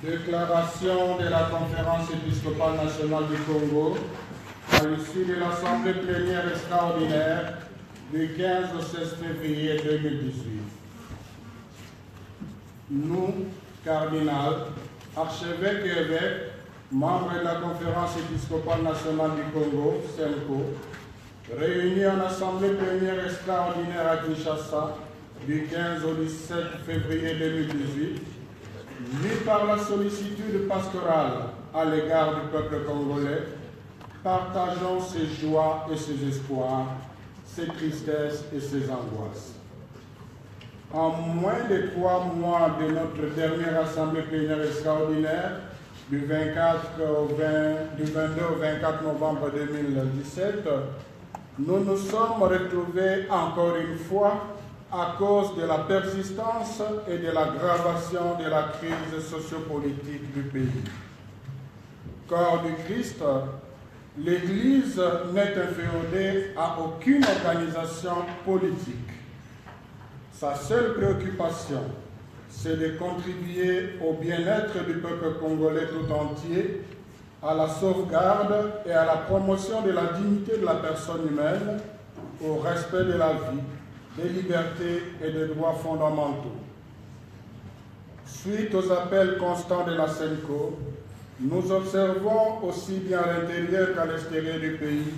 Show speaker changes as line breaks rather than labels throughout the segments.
Déclaration de la Conférence épiscopale nationale du Congo à l'issue de l'Assemblée plénière extraordinaire du 15 au 16 février 2018. Nous, cardinal, archevêques et évêques, membres de la Conférence épiscopale nationale du Congo, CENCO, réunis en Assemblée plénière extraordinaire à Kinshasa du 15 au 17 février 2018, mis par la sollicitude pastorale à l'égard du peuple congolais, partageons ses joies et ses espoirs, ses tristesses et ses angoisses. En moins de 3 mois de notre dernière Assemblée plénière extraordinaire, du 22 au 24 novembre 2017, nous nous sommes retrouvés encore une fois à cause de la persistance et de l'aggravation de la crise sociopolitique du pays. Corps du Christ, l'Église n'est inféodée à aucune organisation politique. Sa seule préoccupation, c'est de contribuer au bien-être du peuple congolais tout entier, à la sauvegarde et à la promotion de la dignité de la personne humaine, au respect de la vie, des libertés et des droits fondamentaux. Suite aux appels constants de la CENCO, nous observons aussi bien à l'intérieur qu'à l'extérieur du pays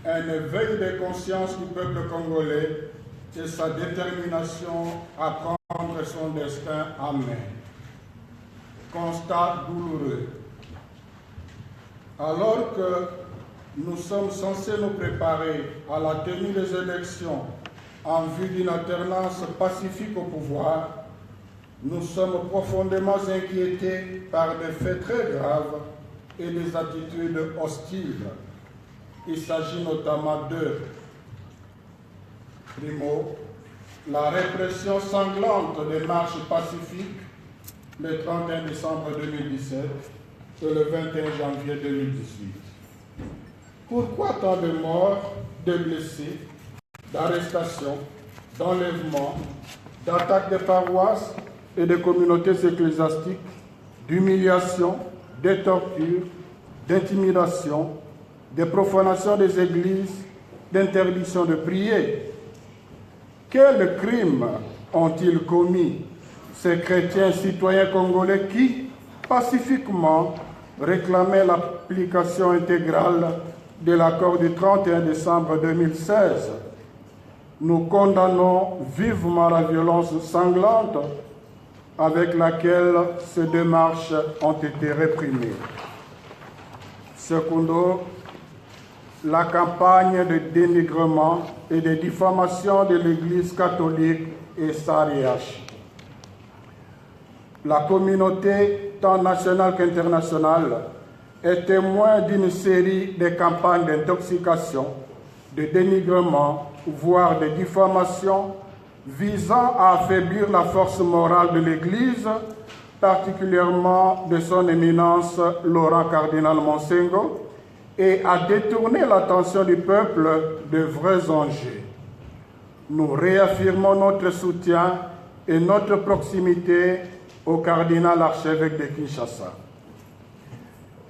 un éveil des consciences du peuple congolais et sa détermination à prendre son destin en main. Constat douloureux. Alors que nous sommes censés nous préparer à la tenue des élections en vue d'une alternance pacifique au pouvoir, nous sommes profondément inquiétés par des faits très graves et des attitudes hostiles. Il s'agit notamment de primo, la répression sanglante des marches pacifiques le 31 décembre 2017 et le 21 janvier 2018. Pourquoi tant de morts, de blessés, d'arrestations, d'enlèvements, d'attaques de paroisses et de communautés ecclésiastiques, d'humiliations, de tortures, d'intimidations, de profanation des églises, d'interdiction de prier? Quels crimes ont-ils commis ces chrétiens citoyens congolais qui, pacifiquement, réclamaient l'application intégrale de l'accord du 31 décembre 2016? Nous condamnons vivement la violence sanglante avec laquelle ces démarches ont été réprimées. Secondo, la campagne de dénigrement et de diffamation de l'Église catholique et SARIH. La communauté, tant nationale qu'internationale, est témoin d'une série de campagnes d'intoxication, de dénigrement, voire de diffamation, visant à affaiblir la force morale de l'Église, particulièrement de son éminence Laurent Cardinal Monsengo, et à détourner l'attention du peuple de vrais enjeux. Nous réaffirmons notre soutien et notre proximité au cardinal archevêque de Kinshasa.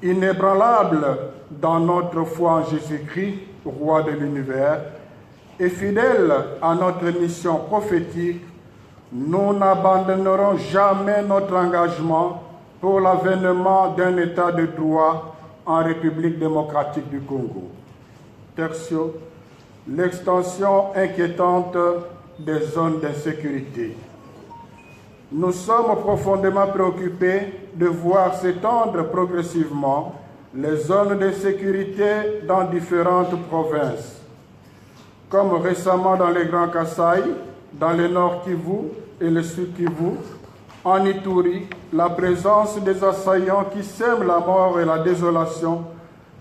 Inébranlable dans notre foi en Jésus-Christ, roi de l'univers, et fidèle à notre mission prophétique, nous n'abandonnerons jamais notre engagement pour l'avènement d'un État de droit en République démocratique du Congo. Tertio, l'extension inquiétante des zones d'insécurité. Nous sommes profondément préoccupés de voir s'étendre progressivement les zones d'insécurité dans différentes provinces, comme récemment dans les Grands Kasaï, dans le Nord Kivu et le Sud Kivu. En Ituri, la présence des assaillants qui sèment la mort et la désolation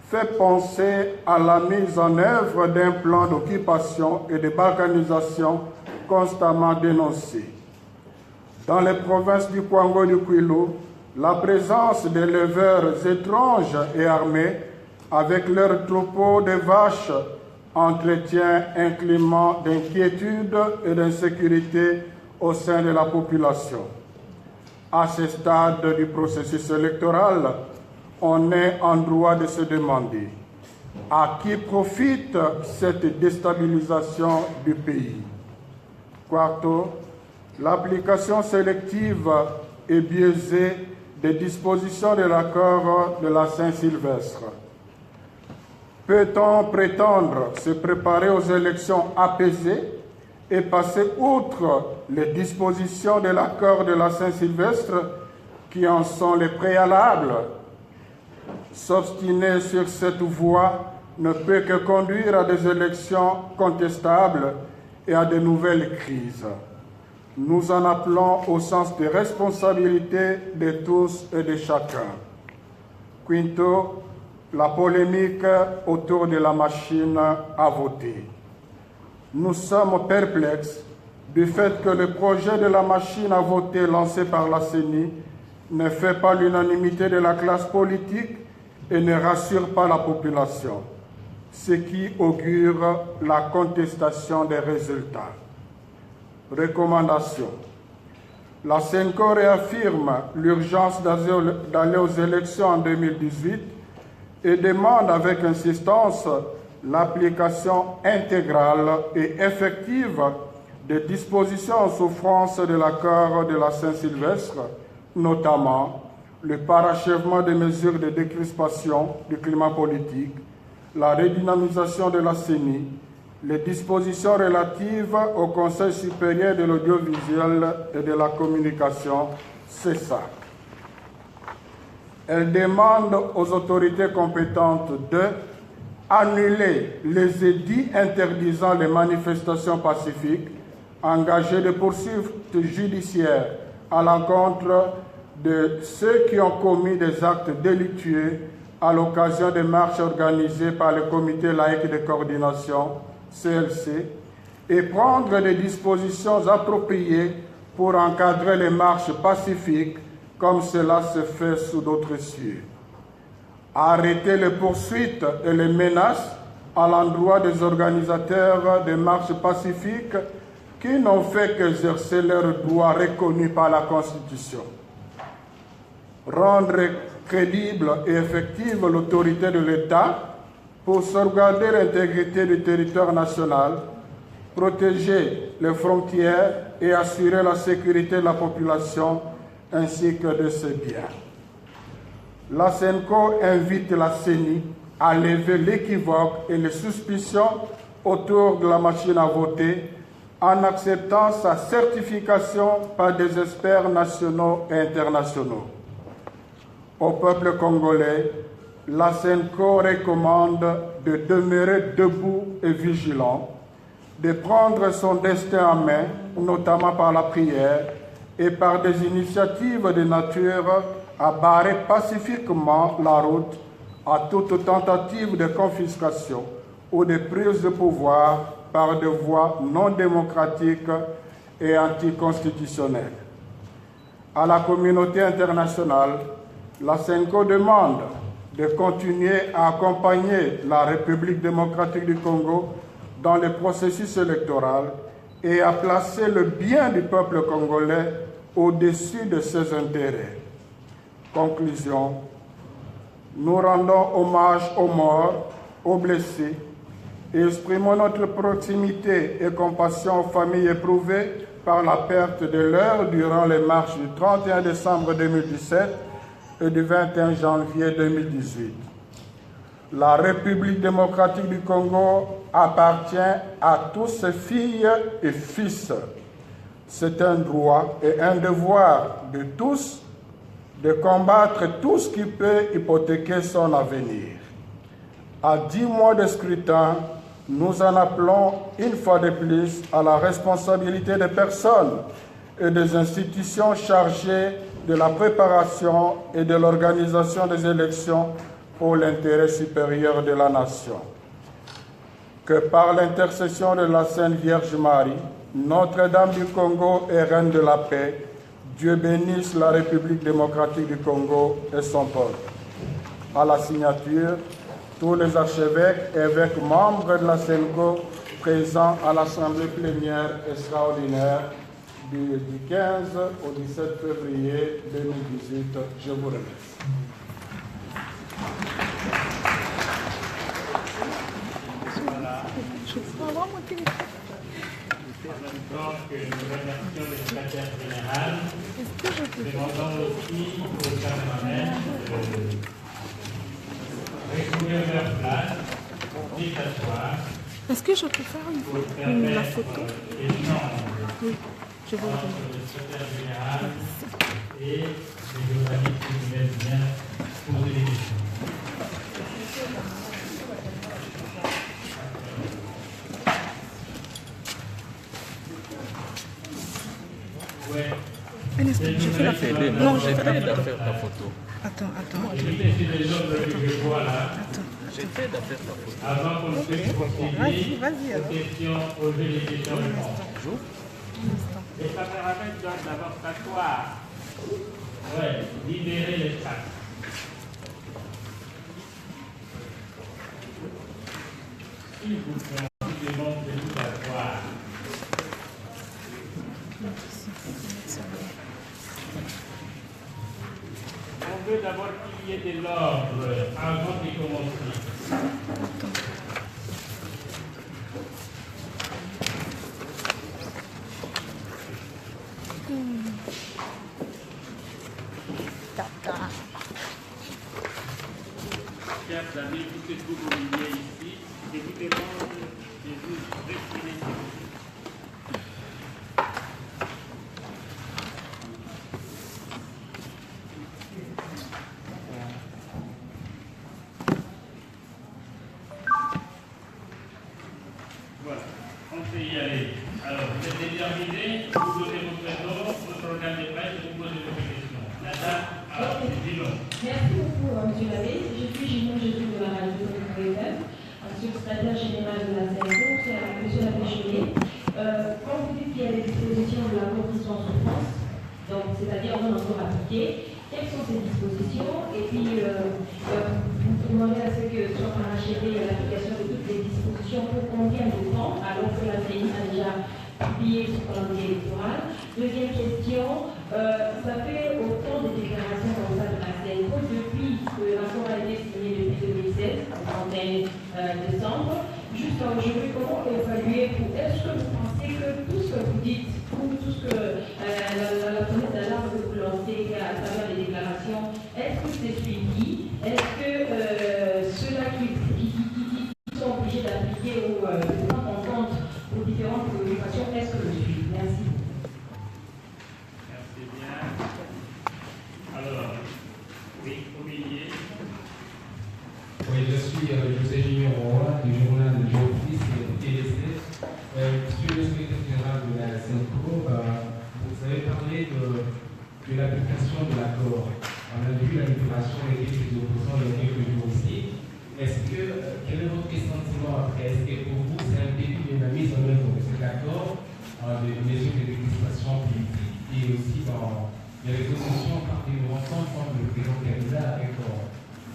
fait penser à la mise en œuvre d'un plan d'occupation et de balkanisation constamment dénoncé. Dans les provinces du Kwango et du Kwilu, la présence d'éleveurs étranges et armés avec leurs troupeaux de vaches entretient un climat d'inquiétude et d'insécurité au sein de la population. À ce stade du processus électoral, on est en droit de se demander à qui profite cette déstabilisation du pays. Quarto, l'application sélective et biaisée des dispositions de l'accord de la Saint-Sylvestre. Peut-on prétendre se préparer aux élections apaisées et passer outre les dispositions de l'accord de la Saint-Sylvestre qui en sont les préalables? S'obstiner sur cette voie ne peut que conduire à des élections contestables et à de nouvelles crises. Nous en appelons au sens de responsabilité de tous et de chacun. Quinto, la polémique autour de la machine à voter. Nous sommes perplexes du fait que le projet de la machine à voter lancé par la CENI ne fait pas l'unanimité de la classe politique et ne rassure pas la population, ce qui augure la contestation des résultats. Recommandation. La CENCO réaffirme l'urgence d'aller aux élections en 2018 et demande avec insistance l'application intégrale et effective des dispositions en souffrance de l'accord de la Saint-Sylvestre, notamment le parachèvement des mesures de décrispation du climat politique, la redynamisation de la CENI, les dispositions relatives au Conseil supérieur de l'audiovisuel et de la communication, CESA. Elle demande aux autorités compétentes de annuler les édits interdisant les manifestations pacifiques, engager des poursuites judiciaires à l'encontre de ceux qui ont commis des actes délictueux à l'occasion des marches organisées par le Comité laïque de coordination, CLC, et prendre des dispositions appropriées pour encadrer les marches pacifiques comme cela se fait sous d'autres cieux. Arrêter les poursuites et les menaces à l'endroit des organisateurs des marches pacifiques qui n'ont fait qu'exercer leurs droits reconnus par la Constitution. Rendre crédible et effective l'autorité de l'État pour sauvegarder l'intégrité du territoire national, protéger les frontières et assurer la sécurité de la population ainsi que de ses biens. La CENCO invite la CENI à lever l'équivoque et les suspicions autour de la machine à voter en acceptant sa certification par des experts nationaux et internationaux. Au peuple congolais, la CENCO recommande de demeurer debout et vigilant, de prendre son destin en main, notamment par la prière et par des initiatives de nature à barrer pacifiquement la route à toute tentative de confiscation ou de prise de pouvoir par des voies non démocratiques et anticonstitutionnelles. À la communauté internationale, la CENCO demande de continuer à accompagner la République démocratique du Congo dans le processus électoral et à placer le bien du peuple congolais au-dessus de ses intérêts. Conclusion. Nous rendons hommage aux morts, aux blessés et exprimons notre proximité et compassion aux familles éprouvées par la perte de leur durant les marches du 31 décembre 2017 et du 21 janvier 2018. La République démocratique du Congo appartient à tous ses filles et fils. C'est un droit et un devoir de tous de combattre tout ce qui peut hypothéquer son avenir. À 10 mois de scrutin, nous en appelons une fois de plus à la responsabilité des personnes et des institutions chargées de la préparation et de l'organisation des élections pour l'intérêt supérieur de la nation. Que par l'intercession de la Sainte Vierge Marie, Notre-Dame du Congo et Reine de la paix, Dieu bénisse la République démocratique du Congo et son peuple. À la signature, tous les archevêques et évêques membres de la CENCO présents à l'Assemblée plénière extraordinaire du 15 au 17 février 2018. Je vous remercie.
Donc, nous remercions le secrétaire général. Demandons aussi aux caméramans de retrouver leur place, de s'asseoir.
Est-ce que je peux faire la photo? Oui, je vais
entre le secrétaire général et les journalistes qui veulent bien poser des questions. Ouais.
Je fais la photo. Non, je fais la photo.
La photo.
Attends.
J'ai fait des autres que je vois là.
J'ai fait d'affaire la photo.
Avant qu'on puisse continuer,
Vas-y, alors.
aux questions, poser les questions-réponses. Les caméramans doivent d'abord s'asseoir. Ouais, libérer l'espace. S'il vous plaît, on vous demande de vous asseoir. On veut d'abord qu'il y ait de l'ordre avant de commencer. Chers amis, tout ce que vous voyez ici, je vous demande de vous retirer. Voilà, on peut y aller. Alors, vous êtes déterminé, vous donnez votre nom, votre organe de presse et vous posez vos questions. La dame, alors, c'est long.
Merci beaucoup, M. l'abbé. Je suis Gino Jésus de la radio FM, secrétaire général de la CNO, c'est à M. l'abbé Chenet. Quand vous dites qu'il y a des dispositions de l'accord qui sont en souffrance, donc c'est-à-dire non encore appliquées, quelles sont ces dispositions? Et puis, vous demandez à ce que soit parachevée l'application de toutes les dispositions pour combien de temps, alors que la CNI a déjà publié son calendrier électoral. Deuxième question, ça fait autant de déclarations comme ça de la CNO depuis que l'accord a été signé depuis 2016, au 31 décembre, jusqu'à aujourd'hui. Comment évaluer pour... Est-ce que vous pensez que tout ce que vous dites, tout ce que la promesse d'alarme que vous lancez à travers les déclarations, est-ce que c'est suivi? Est-ce que ceux-là qui sont obligés d'appliquer ou de prendre en compte aux différentes préoccupations, est-ce que le suivent? Merci.
Merci bien. Alors, oui, Aubilier.
Oui, je suis José Junior Roy du journal de Géopolis et TLC. Monsieur le secrétaire général de la CNCO, vous avez parlé de l'application de l'accord. On a vu la libération des quelques opposants il y a quelques jours aussi. Quel est votre sentiment après? Est-ce que pour vous, c'est un début de la mise en œuvre de cet accord, des mesures de décrispation politique et aussi dans les résolutions parties de l'ensemble, comme le président Kabila avec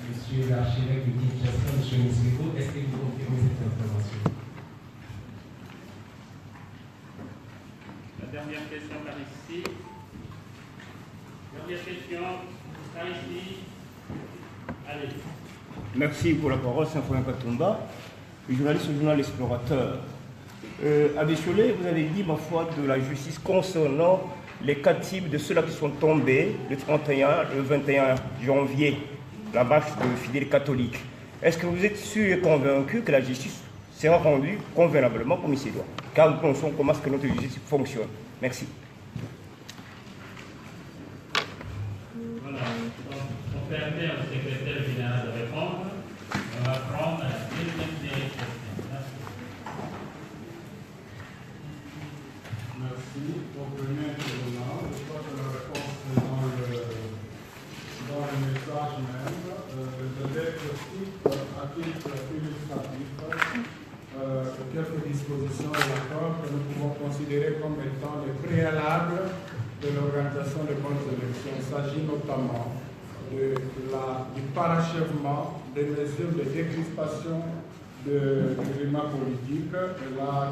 Monsieur l'archevêque de Kinshasa, Monsieur Mousseko? Est-ce que vous confirmez cette information?
La dernière question par ici. Dernière question, par ici. Allez.
Merci pour la parole, c'est Antoine Katumba, journaliste au journal Explorateur. Abbé Cholet, vous avez dit, ma foi, de la justice concernant les cas types de ceux-là qui sont tombés le 31, le 21 janvier, la marche de fidèles catholiques. Est-ce que vous êtes sûr et convaincu que la justice sera rendue convenablement comme il se doit? Car nous pensons comment est-ce que notre justice fonctionne. Merci.
Voilà, donc on permet au secrétaire général de répondre. On va prendre la deuxième des questions.
Merci. Au premier intervenant, je crois que la réponse est dans le message même. Je l'exercice à titre illustratif quelques dispositions de l'accord que nous pouvons considérer comme étant les préalables de l'organisation de bonnes élections. Il s'agit notamment du parachèvement des mesures de décrispation du climat politique. Et là,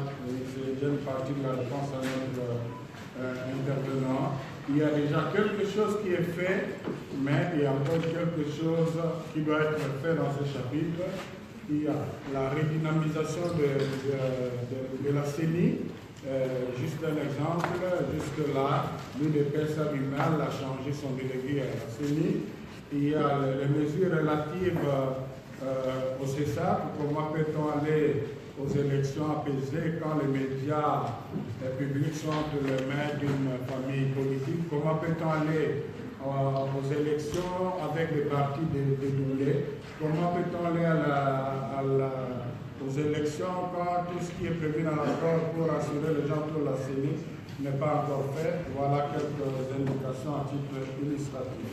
c'est déjà une partie de la réponse à notre intervenants. Il y a déjà quelque chose qui est fait, mais il y a encore quelque chose qui doit être fait dans ce chapitre. Il y a la redynamisation de la CENI. Juste un exemple, jusque-là, l'UDPS Arimal a changé son délégué à la CENI. Il y a les mesures relatives au CESAP. Comment peut-on aller aux élections apaisées quand les médias publics sont entre les mains d'une famille politique? Comment peut-on aller aux élections avec les partis dédoublés? Comment peut-on aller aux élections quand tout ce qui est prévu dans l'accord pour assurer les gens pour la CENI n'est pas encore fait? Voilà quelques indications à titre illustratif.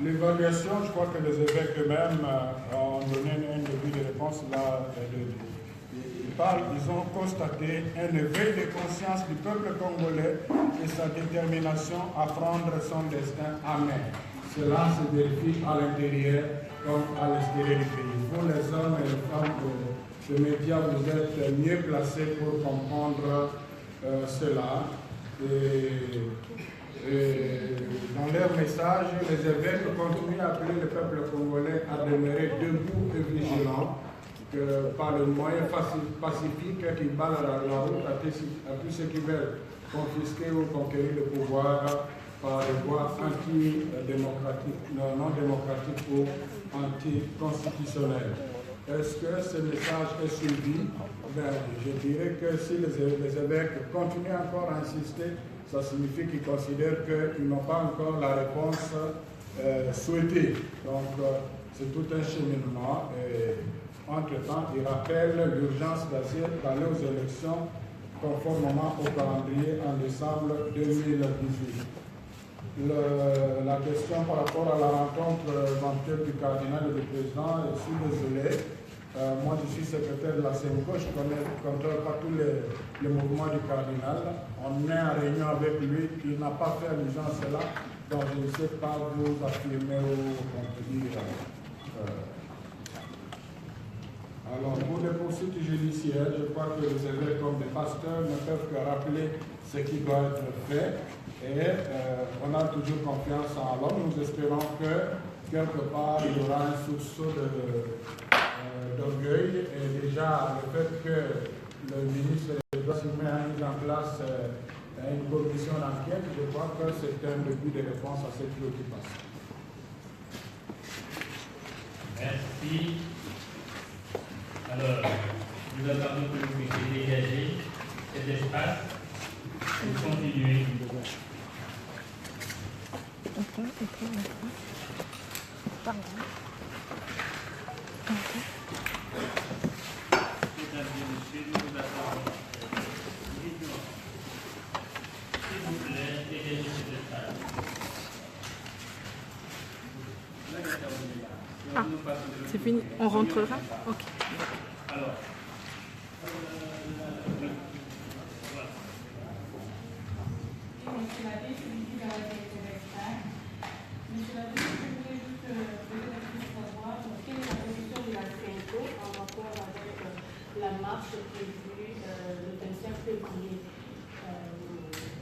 L'évaluation, je crois que les évêques eux-mêmes ont donné un début de réponse là. Ils ont constaté un éveil de conscience du peuple congolais et sa détermination à prendre son destin en main. Cela se vérifie à l'intérieur comme à l'extérieur du pays. Vous, les hommes et les femmes de médias, vous êtes mieux placés pour comprendre cela. Dans leur message, les évêques continuent à appeler le peuple congolais à demeurer debout et vigilant, que par le moyen pacifique qu'ils battent la route à tous ceux qui veulent confisquer ou conquérir le pouvoir par les voies anti-démocratiques, non démocratiques ou anticonstitutionnelles. Est-ce que ce message est suivi? Je dirais que si les évêques continuent encore à insister, ça signifie qu'ils considèrent qu'ils n'ont pas encore la réponse souhaitée. Donc, c'est tout un cheminement. Et, entre-temps, ils rappellent l'urgence d'aller aux élections conformément au calendrier en décembre 2018. La question par rapport à la rencontre éventuelle du cardinal et du président, je suis désolé. Moi, je suis secrétaire de la CENCO, je ne contrôle pas tous les mouvements du cardinal. On est en réunion avec lui, il n'a pas fait allusion à cela, donc je ne sais pas vous affirmer ou contredire. Alors, pour les poursuites judiciaires, je crois que les évêques comme les pasteurs ne peuvent que rappeler ce qui doit être fait. Et on a toujours confiance en l'homme. Nous espérons que quelque part il y aura un sursaut d'orgueil. Et déjà, le fait que le ministre des Droits humains a mis en place une commission d'enquête, je crois que c'est un début de réponse à cette préoccupation.
Merci. Alors, nous attendons que vous puissiez dégager cet espace pour continuer.
Ah, c'est fini. On rentrera? Ok.
Alors,
Monsieur l'abbé, je suis ici dans la direction. Monsieur l'abbé, je voulais juste peut-être savoir quelle est la position de la CENCO en rapport avec la marche prévue le 25 février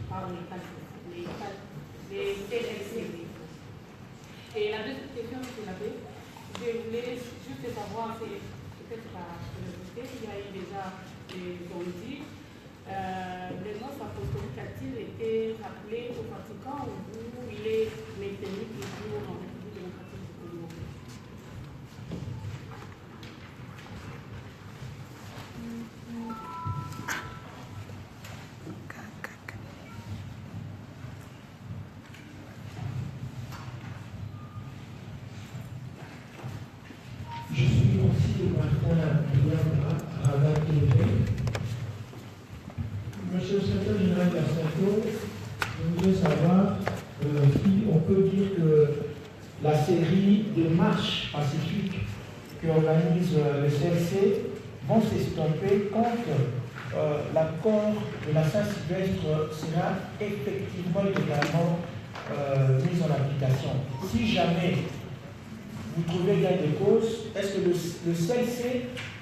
par les TLC. Et la deuxième question, monsieur l'abbé, je voulais juste savoir, c'est peut-être par curiosité, il y a eu déjà des audits. Maintenant, sa apostolique a-t-il été rappelé au Vatican où il est maintenu toujours en République démocratique du Congo?
Je suis aussi Martin Guillaume Rabat TV. Monsieur le secrétaire général de la CENCO, je voudrais savoir si on peut dire que la série de marches pacifiques qu'organise le CLC vont s'estomper quand l'accord de la Saint-Sylvestre sera effectivement également mis en application. Si jamais vous trouvez gain de cause, est-ce que le CLC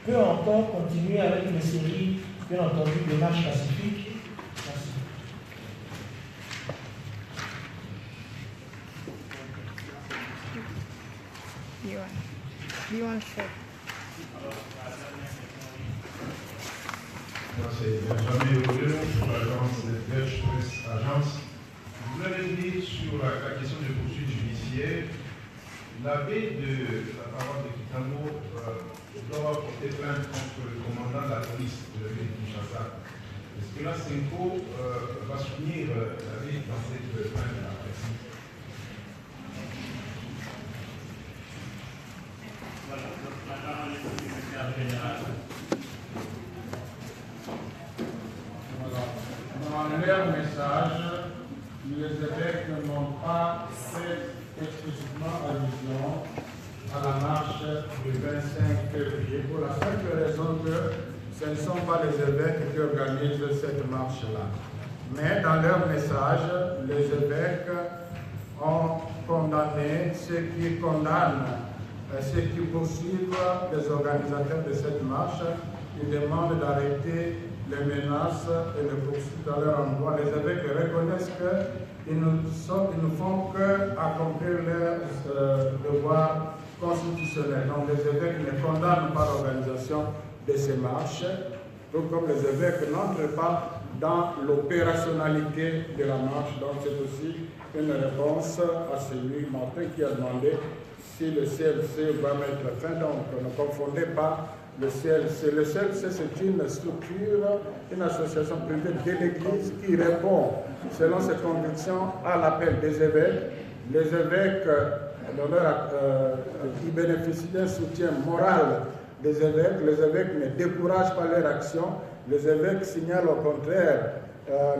peut encore continuer avec une série, bien entendu, de marches pacifiques. Merci.
Moi, c'est Benjamin Aurélien, pour l'agence de Dutch Press Agence. Vous l'avez dit sur la question de poursuites judiciaires. L'abbé de la parole de Kitamo doit porter plainte contre le commandant de la police de la ville de Kinshasa. Est-ce que la CENCO va soutenir l'abbé dans cette plainte-là?
Voilà, donc la parole est au secrétaire général.
Dans leur message, les évêques n'ont pas fait explicitement allusion à la marche du 25 février pour la simple raison que ce ne sont pas les évêques qui organisent cette marche-là. Mais dans leur message, les évêques ont condamné ceux qui condamnent, ceux qui poursuivent les organisateurs de cette marche. Ils demandent d'arrêter les menaces et les poursuites à leur endroit. Les évêques reconnaissent qu'ils ne font qu'accomplir leur devoir constitutionnel. Donc les évêques ne condamnent pas l'organisation de ces marches, tout comme les évêques n'entrent pas dans l'opérationnalité de la marche. Donc c'est aussi une réponse à celui Martin qui a demandé si le CLC va mettre fin. Donc ne confondez pas le CLC. Le CLC, c'est une structure, une association privée de l'Église qui répond, selon ses convictions, à l'appel des évêques. Les évêques, qui bénéficient d'un soutien moral des évêques, les évêques ne découragent pas leur action. Les évêques signalent au contraire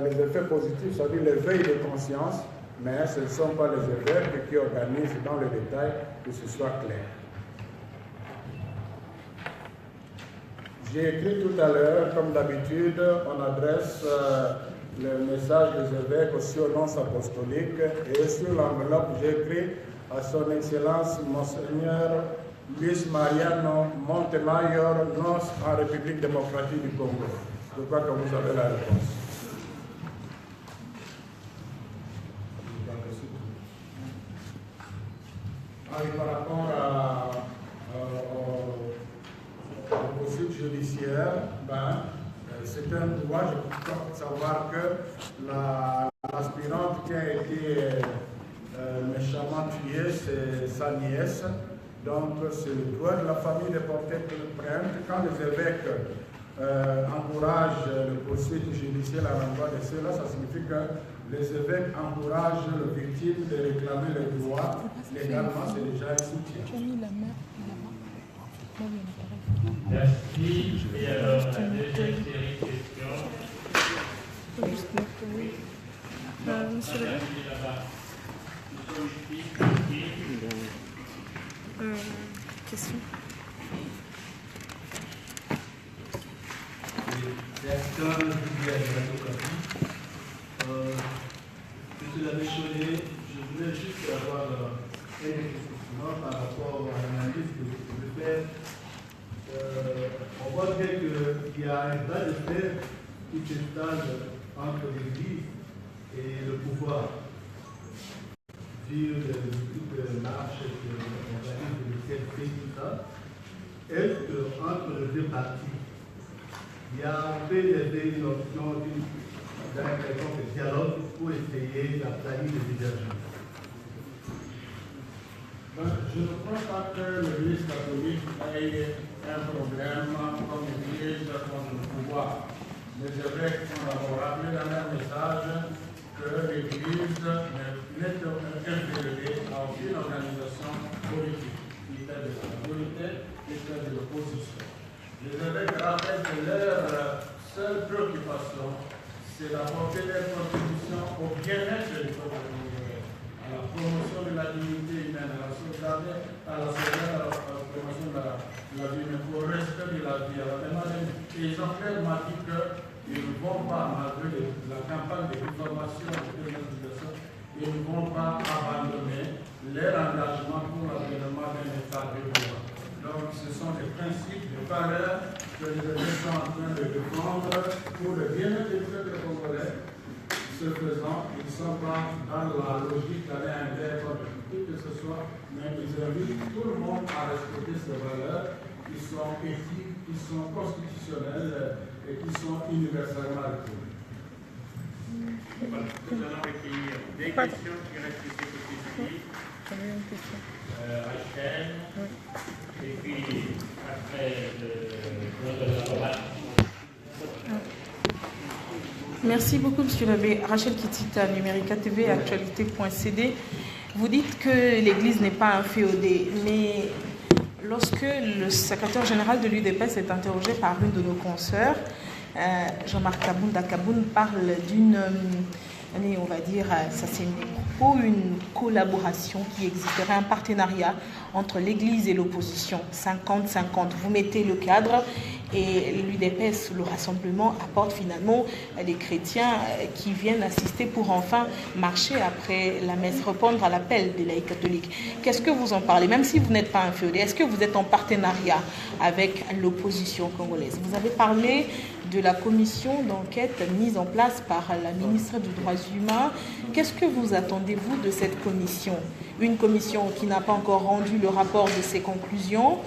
les effets positifs, c'est-à-dire l'éveil de conscience, mais ce ne sont pas les évêques qui organisent dans le détail, que ce soit clair. J'ai écrit tout à l'heure, comme d'habitude, on adresse le message des évêques aussi aux nonces apostoliques et sur l'enveloppe, j'ai écrit à son Excellence Monseigneur Luis Mariano Montemayor, nonce en République démocratique du Congo. Je crois que vous avez la réponse. Par rapport aux poursuites judiciaires, c'est un droit, je peux savoir que l'aspirante qui a été méchamment tuée, c'est sa nièce. Donc c'est le droit de la famille de porter plainte. Quand les évêques encouragent les poursuites judiciaires à l'endroit de ceux-là, ça signifie que les évêques encouragent le victime de réclamer les droits. Légalement, c'est déjà un soutien.
Merci. Et alors, la deuxième série de questions.
Monsieur le question.
Monsieur l'abbé Chollet, je voulais juste avoir un éclaircissement par rapport à l'analyse que vous pouvez faire. On voit bien qu'il y a un bas de fer qui s'installe entre l'Église et le pouvoir. Vu les marches qu'on organise, le CLC, tout ça, est-ce qu'entre les deux parties, il y a un peu une option d'un quelconque dialogue pour essayer d'aplanir les divergences?
Je ne crois pas que l'Église catholique ait un problème comme l'Église contre le pouvoir. Les évêques ont d'abord rappelé dans leur message que l'Église n'est inférieur à aucune organisation politique, ni celle de la majorité, ni celle de l'opposition. Les évêques rappellent que leur seule préoccupation, c'est d'apporter leur contribution au bien-être du peuple congolais, à la promotion de la dignité humaine, à la sauvegarde, à la promotion de la vie, mais au respect de la vie, à la demande. Et ils ont clairement dit qu'ils ne vont pas, malgré la campagne de réformation et de démocratisation, ils ne vont pas abandonner leur engagement pour l'avènement d'un État de droit. Donc, ce ce sont des principes, des valeurs que les évêques sont en train de défendre pour le bien-être des peuples congolais. Ce faisant, ils ne sont pas dans la logique d'aller envers qui que ce soit, mais ils invitent tout le monde à respecter ces valeurs qui sont éthiques, qui sont constitutionnelles et qui sont universellement reconnues.
Voilà, nous allons recueillir des questions qui restent spécifiques. Rachel, et puis après notre oral.
Merci beaucoup, Monsieur l'abbé. Rachel Kitita, Numérica TV, actualité.cd. Vous dites que l'Église n'est pas un féodé, mais lorsque le secrétaire général de l'UDPS est interrogé par une de nos consoeurs, Jean-Marc Kaboun parle d'une, on va dire, ça c'est une collaboration qui existerait, un partenariat entre l'Église et l'opposition, 50-50. Vous mettez le cadre et l'UDPS, le rassemblement, apporte finalement les chrétiens qui viennent assister pour enfin marcher après la messe, répondre à l'appel des laïcs catholiques. Qu'est-ce que vous en parlez? Même si vous n'êtes pas un féodé, est-ce que vous êtes en partenariat avec l'opposition congolaise? Vous avez parlé de la commission d'enquête mise en place par la ministre des Droits humains. Qu'est-ce que vous attendez-vous de cette commission? Une commission qui n'a pas encore rendu le rapport de ses conclusions.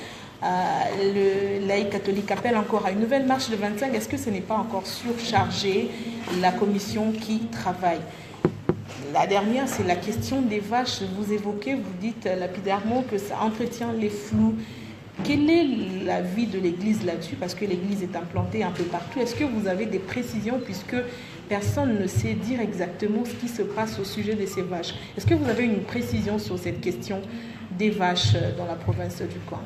Le laïc catholique appelle encore à une nouvelle marche de 25. Est-ce que ce n'est pas encore surchargé la commission qui travaille? La dernière, c'est la question des vaches. Vous évoquez, vous dites lapidairement que ça entretient les flous. Quel est l'avis de l'Église là-dessus? Parce que l'Église est implantée un peu partout. Est-ce que vous avez des précisions puisque personne ne sait dire exactement ce qui se passe au sujet de ces vaches? Est-ce que vous avez une précision sur cette question des vaches dans la province du Congo?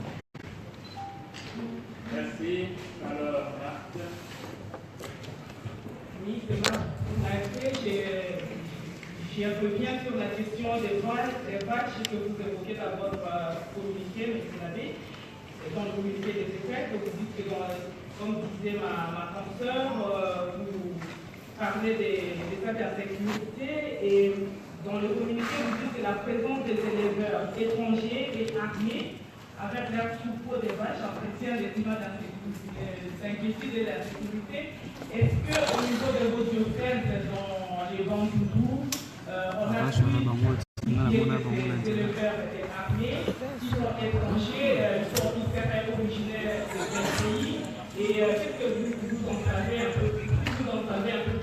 Merci. Alors, Marthe.
Oui, c'est moi. J'y reviens sur la question des vaches que vous évoquez dans votre communiqué, M. l'abbé. Dans le communiqué des évêques, vous dites que, comme disait ma consoeur, vous parlez des états d'insécurité et dans le communiqué, vous dites que la présence des éleveurs étrangers et armés avec leur troupeau de vaches entretient des climats d'inquiétude et d'insécurité. Est-ce qu'au niveau de vos diocèses dans les Bandoudoux, on a pu des éleveurs armés qui sont étrangers, ils seraient originaires de quel pays? Et qu'est-ce que vous en savez un peu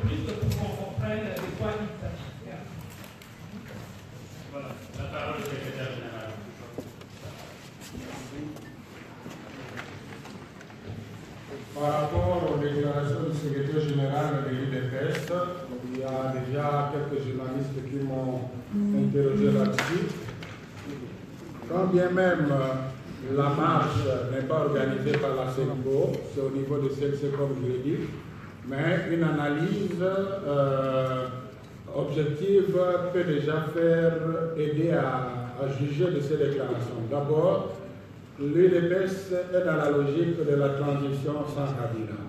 plus, pour qu'on comprenne de quoi il s'agit?
Voilà, la parole au secrétaire général.
Par rapport aux déclarations du secrétaire général de l'UDPS, il y a déjà quelques journalistes qui m'ont interrogé là-dessus. Quand bien même la marche n'est pas organisée par la CENCO, c'est au niveau de celle-ci comme je l'ai dit, mais une analyse objective peut déjà aider à juger de ces déclarations. D'abord, l'UDPS est dans la logique de la transition sans Kabila,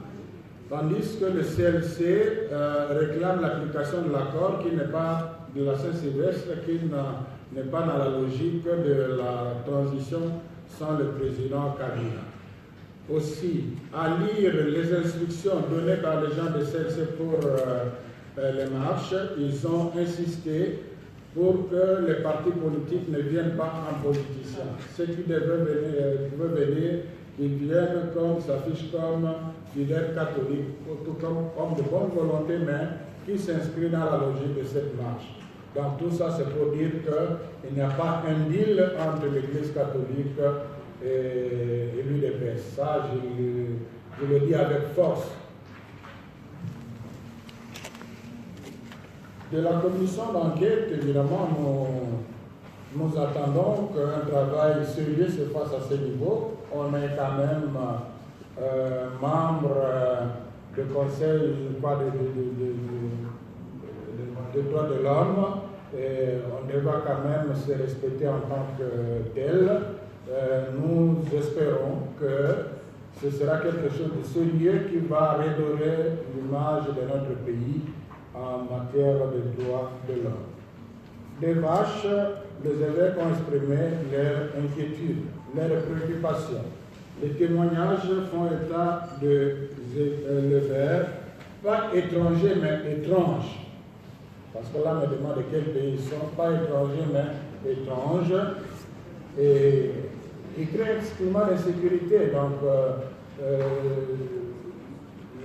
tandis que le CLC réclame l'application de l'accord qui n'est pas de la Saint-Sylvestre, qui n'est pas dans la logique de la transition sans le président Kabila. Aussi, à lire les instructions données par les gens de CLC pour les marches, ils ont insisté pour que les partis politiques ne viennent pas en politiciens. Ceux qui veulent venir, ils viennent comme, s'affichent comme fidèles catholiques, comme de bonne volonté, mais qui s'inscrivent dans la logique de cette marche. Donc tout ça, c'est pour dire qu'il n'y a pas un deal entre l'Église catholique et l'UDPS. Ça, je le dis avec force. De la commission d'enquête, évidemment, nous attendons qu'un travail sérieux se fasse à ce niveau. On est quand même membre du Conseil des droits de l'homme et on devra quand même se respecter en tant que tel. Nous espérons que ce sera quelque chose de sérieux qui va redorer l'image de notre pays en matière de droits de l'homme. Des vaches, les évêques ont exprimé leurs inquiétudes, leurs préoccupations. Les témoignages font état de l'éleveur, pas étranger mais étrange. Parce que là, on me demande de quel pays ils sont, pas étrangers mais étranges. Et ils créent extrêmement d'insécurité. Donc,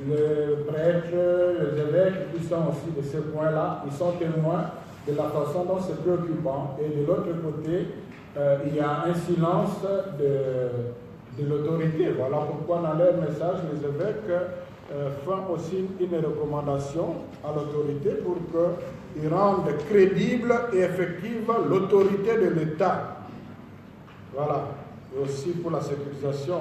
les prêtres, les évêques qui sont aussi de ce point-là, ils sont témoins de la façon dont c'est préoccupant. Et de l'autre côté, il y a un silence de l'autorité. Voilà pourquoi dans leur message, les évêques font aussi une recommandation à l'autorité pour qu'ils rendent crédible et effective l'autorité de l'État. Voilà. Et aussi pour la sécurisation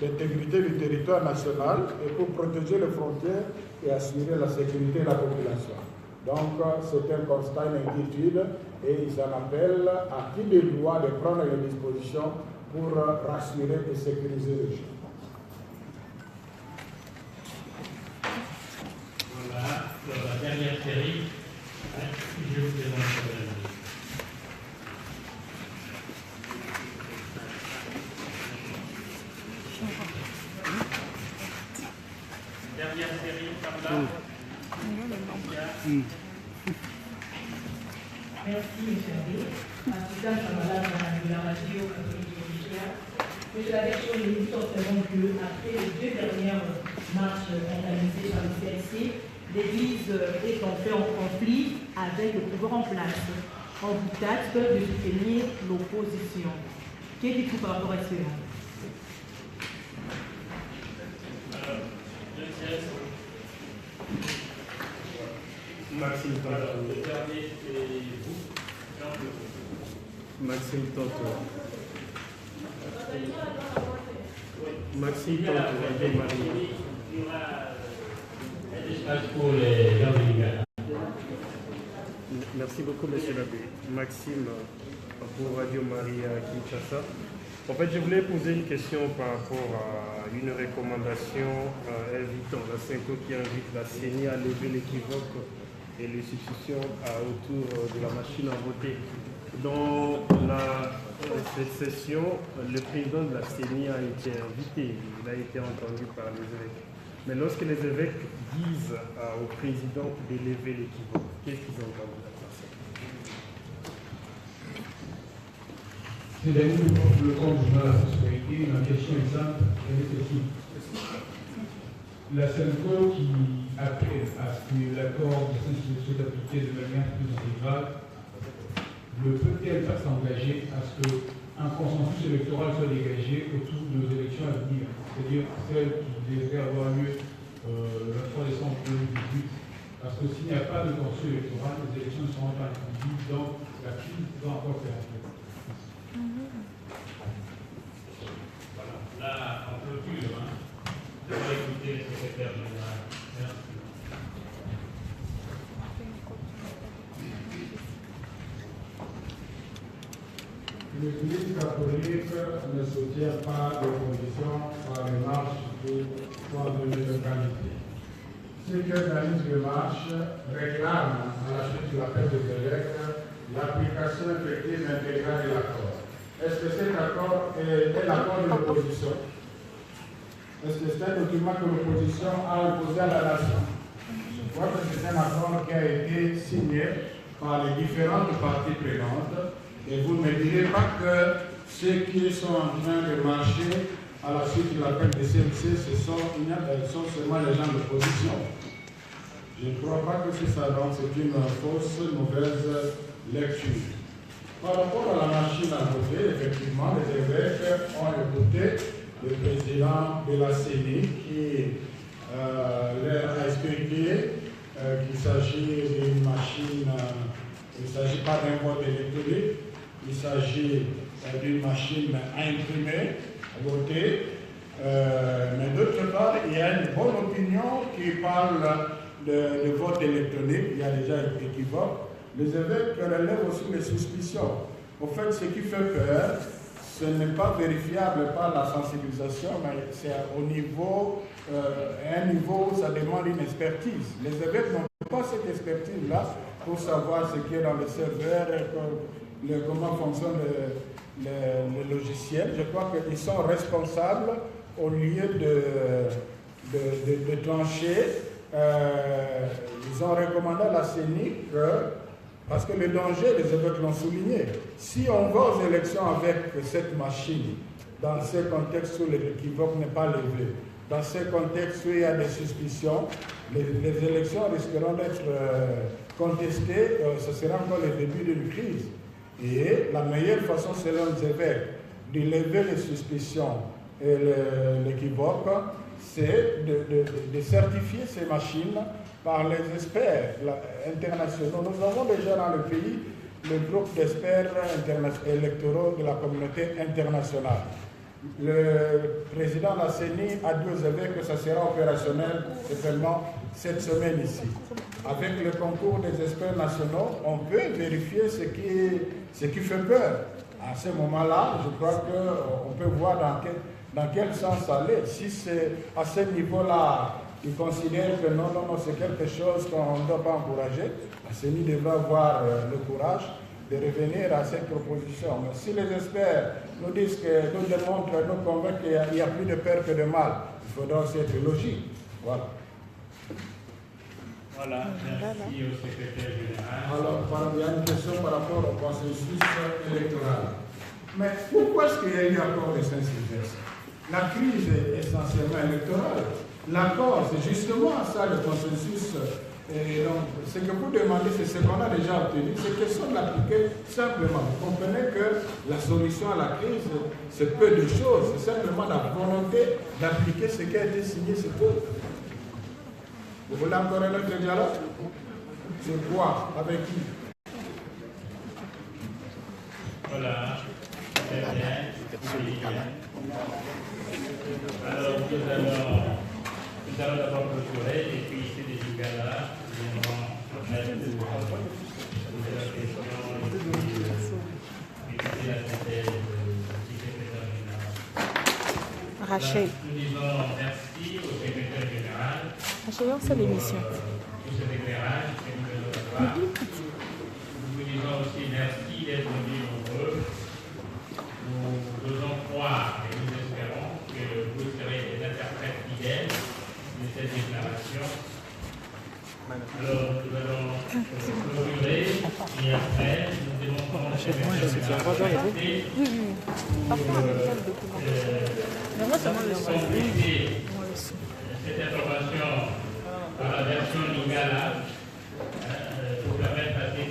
de l'intégrité du territoire national et pour protéger les frontières et assurer la sécurité de la population. Donc, c'est un constat, une inquiétude, et ils en appellent à qui de droit de prendre les dispositions pour rassurer et sécuriser les gens.
Voilà, dans la dernière série, je vous demande dernière série, Carla.
Merci, M. Abbé. Assistant camarade de la radio catholique Nigeria. M. Abbé, sur les minutes observons qu'après les deux dernières marches organisées par le CLC, l'Église est entrée en conflit avec le pouvoir en place. En dictate de soutenir l'opposition. Que dites-vous par rapport à cela?
Maxime Tonto. Maxime Tonto. Maxime Tonto, avec Marie. Merci beaucoup, monsieur l'abbé. Maxime pour Radio Maria Kinshasa. En fait, je voulais poser une question par rapport à une recommandation invitant la CENCO qui invite la CENI à lever l'équivoque et les substitutions autour de la machine à voter. Dans cette session, le président de la CENI a été invité, il a été entendu par les évêques. Mais lorsque les évêques disent au président de lever l'équivoque, qu'est-ce qu'ils entendent de ça?
C'est le compte de la prospérité, ma question est simple, elle est ceci. La CENCO qui appelle à ce que l'accord de Saint-Cyr soit appliqué de manière plus intégrale, peut-elle pas s'engager à ce qu'un consensus électoral soit dégagé autour de nos élections à venir, c'est-à-dire celles qui devraient avoir lieu le 23 décembre 2018, parce que s'il n'y a pas de consensus électoral, les élections ne seront pas inclusives, donc la crise va encore faire un peu.
Voilà, là, en clôture, on va écouter le secrétaire général. Merci.
L'Église catholique ne soutient pas d'opposition à la marche qui sont devenues d'organiser. Ceux qui organisent les marches réclament, à la suite de l'appel des évêques, l'application effective et intégrale de l'accord. Est-ce que cet accord est l'accord de l'opposition? Est-ce que c'est un document que l'opposition a imposé à la nation? Je crois que c'est un accord qui a été signé par les différentes parties prenantes. Et vous ne me direz pas que ceux qui sont en train de marcher à la suite de l'appel des CLC, ce sont seulement les gens de l'opposition. Je ne crois pas que c'est ça, donc c'est une fausse, mauvaise lecture. Par rapport à la machine à voter, effectivement, les évêques ont écouté le président de la CENI qui leur a expliqué qu'il s'agit d'une machine, il ne s'agit pas d'un vote électronique, il s'agit d'une machine à imprimer, à voter. Mais d'autre part, il y a une bonne opinion qui parle de vote électronique, il y a déjà une équivoque. Les évêques relèvent aussi les suspicions. En fait, ce qui fait peur, ce n'est pas vérifiable par la sensibilisation, mais c'est au niveau, un niveau où ça demande une expertise. Les évêques n'ont pas cette expertise-là pour savoir ce qui est dans le serveur, comment fonctionne le logiciel. Je crois qu'ils sont responsables au lieu de trancher, ils ont recommandé à la CENI que, parce que le danger, les évêques l'ont souligné, si on va aux élections avec cette machine, dans ces contextes où l'équivoque n'est pas levé, dans ces contextes où il y a des suspicions, les élections risqueront d'être contestées, ce sera encore le début d'une crise. Et la meilleure façon, selon les évêques, de lever les suspicions et l'équivoque, c'est de certifier ces machines par les experts internationaux. Nous avons déjà dans le pays le groupe d'experts électoraux de la communauté internationale. Le président de la CENI a dit aux évêques que ça sera opérationnel certainement cette semaine ici. Avec le concours des experts nationaux, on peut vérifier ce qui fait peur. À ce moment-là, je crois qu'on peut voir dans quel sens aller. Si c'est à ce niveau-là, ils considèrent que non, c'est quelque chose qu'on ne doit pas encourager, la CENI devra avoir le courage de revenir à cette proposition. Mais si les experts nous disent que nous démontrent, nous convainquent qu'il n'y a plus de peur que de mal, il faudra aussi être logique. Voilà.
Voilà, merci au secrétaire général.
Alors, il y a une question par rapport au consensus électoral. Mais pourquoi est-ce qu'il y a eu accord de Saint-Sylvestre? La crise est essentiellement électorale. L'accord, c'est justement ça le consensus. Et donc, ce que vous demandez, c'est ce qu'on a déjà obtenu. C'est question de l'appliquer simplement. Vous comprenez que la solution à la crise, c'est peu de choses. C'est simplement la volonté d'appliquer ce qui a été signé, c'est tout. Vous voulez encore un autre dialogue? C'est quoi? Avec qui?
Voilà. Très bien. Alors, nous allons d'abord clôturer et puis ici des Lingala viendront mettre la question et puis la synthèse du secrétaire général.
Rachel.
Nous disons merci au secrétaire général.
Rachel, c'est l'émission.
Pour cet éclairage que nous allons avoir. Nous vous disons aussi merci d'être venus nombreux. Nous osons croire et nous espérons que vous serez des interprètes fidèles de cette déclaration. Alors, nous allons clôturer et après, nous démontrons la cette information par la version Lingala pour permettre à ceux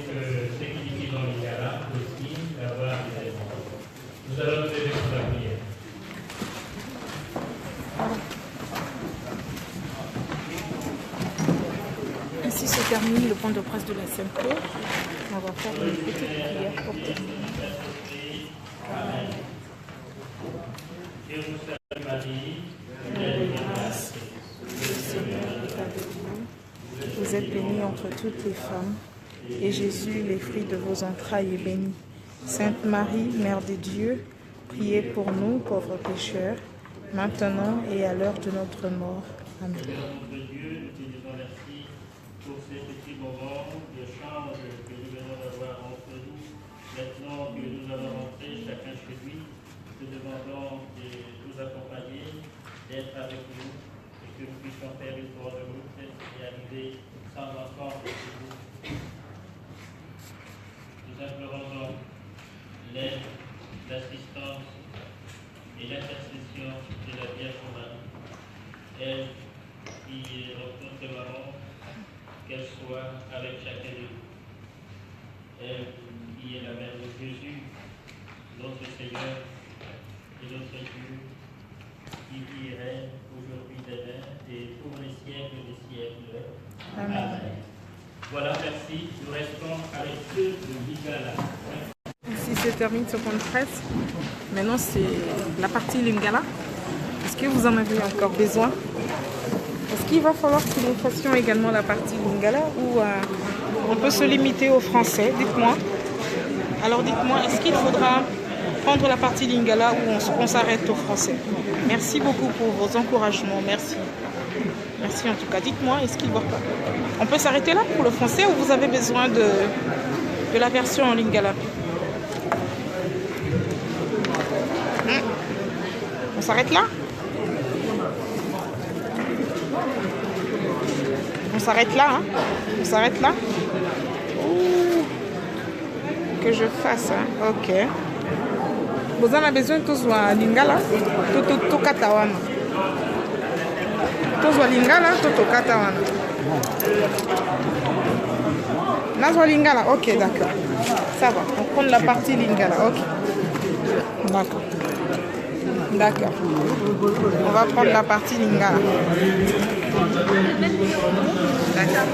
qui utilisent en Lingala aussi d'avoir des éléments. Nous allons nous aider pour la prière.
Ainsi se termine le point de presse de la Sainte-Claude. On va faire une petite prière pour terminer.
Je vous salue Marie,
pleine de grâce, le Seigneur est avec vous. Vous êtes bénie entre toutes les femmes, et Jésus, le fruit de vos entrailles, est béni. Sainte Marie, Mère de Dieu, priez pour nous, pauvres pécheurs, maintenant et à l'heure de notre mort. Amen.
Pour ces petits moments d'échange que nous venons d'avoir entre nous, maintenant que nous allons rentrer chacun chez lui, nous demandons de nous accompagner, d'être avec nous, et que nous puissions faire une bonne route et arriver sans enfant chez vous. Nous implorons donc l'aide, l'assistance et l'intercession de la Vierge Marie, elle qui est notre maman, qu'elle soit avec chacun de nous. Elle qui est la mère de Jésus, notre Seigneur et notre Dieu, qui vit et règne aujourd'hui, demain et pour les siècles des siècles. Amen. Voilà, merci. Nous restons avec ceux de Lingala.
Ainsi se termine ce point de presse. Maintenant, c'est la partie Lingala. Est-ce que vous en avez encore besoin? Est-ce qu'il va falloir que nous fassions également la partie Lingala ou on peut se limiter au français? Dites-moi. Alors dites-moi, est-ce qu'il faudra prendre la partie Lingala ou on s'arrête au français? Merci beaucoup pour vos encouragements. Merci. Merci en tout cas. Dites-moi, est-ce qu'il va pas? On peut s'arrêter là pour le français ou vous avez besoin de la version en Lingala? On s'arrête là? s'arrête là, hein? On s'arrête là? Ouh. Que je fasse, hein? Ok. Vous en avez besoin de tous lingala? Tout katawana. Tous lingala, tout katawana. Nazwa lingala, ok, d'accord. Ça va, on prend la partie lingala, ok. D'accord. D'accord. On va prendre la partie lingala. D'accord.